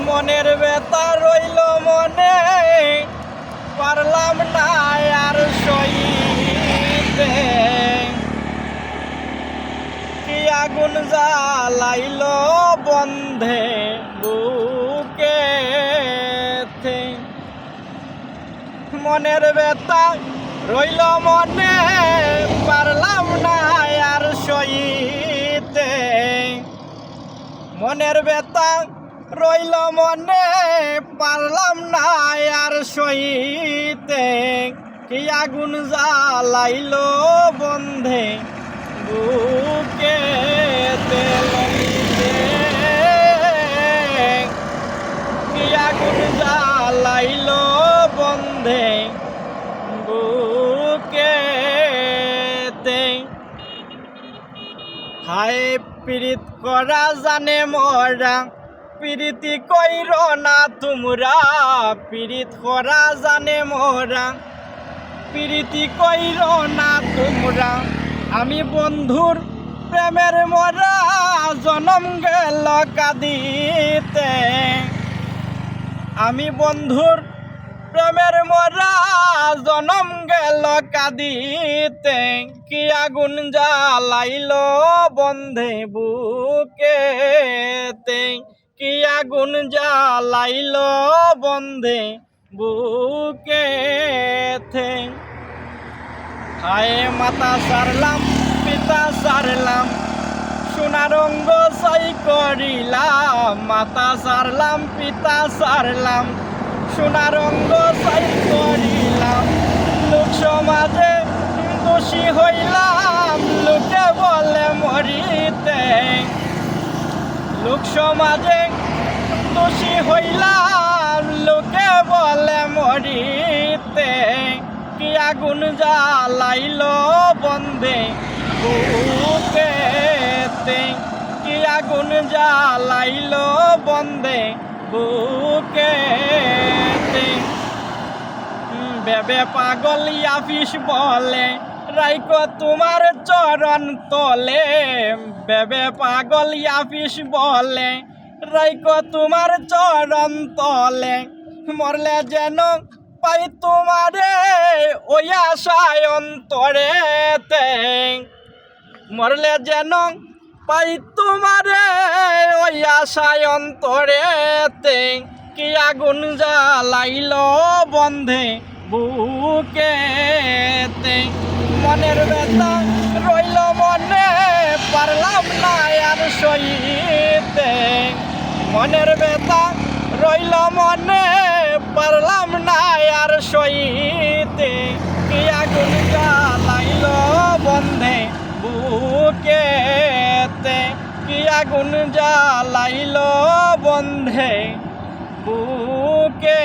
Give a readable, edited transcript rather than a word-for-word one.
মনের ব্যথা রইল মনে, পারলাম না আর সইতে। কি আগুন জ্বালাইল বন্ধে বুকেতে। মনের ব্যথা রইল মনে, পারলাম না আর সইতে। মনের ব্যথা রইল মনে, পারলাম না আর সইতে। কি আগুন জ্বালাইল বন্ধে বুকেতে লইতে। কি আগুন জ্বালাইল বন্ধে বুকেতে। হায় পীড়িত করা জানে মোরা, পীড়িতি কইর না তোমরা। পীড়িত করা জানে মোরা, পীড়িতি কইর না তোমরা। আমি বন্ধুর প্রেমের মরা, জনম গেল কাঁদিতে। আমি বন্ধুর প্রেমের মরা, জনম গেল কাঁদিতে। কি আগুন জ্বালাইল বন্ধে বুকেতে। কি আগুন জ্বালাইল বন্ধে বুকেতে। হায় মাতা সারলাম পিতা সারলাম, সোনার অঙ্গ সাই করিলাম। মাতা সারলাম পিতা সারলাম, সোনার অঙ্গ সাই করিলাম। লোক সমাজে দোষী হইলাম, লোকে বলে মরিতে। লোক সমাজে দোষী হইলাম, লোকে বলে মরিতে। কি আগুন জ্বালাইল বন্ধে বুকেতে। কি আগুন জ্বালাইল বন্ধে বুকেতে। বেবে পাগল আফিস বলে, রাইকো তোমার চরণ তলে। বেবে পাগল আফিস বলে, রাইকো তোমার চরণ তলে। মরলে যেন পাই তোমারে ওই আশায় অন্তরেতে। মরলে যেন পাই তোমারে ওই আশায় অন্তরেতে। কি আগুন জ্বালাইল বন্ধে বুকেতে। মনের ব্যথা রইল মনে, পারলাম না আর সইতে। মনের ব্যথা রইল মনে, পারলাম না আর সইতে। কি আগুন জ্বালাইল বন্ধে বুকেতে। কি আগুন জ্বালাইল বন্ধে বুকে।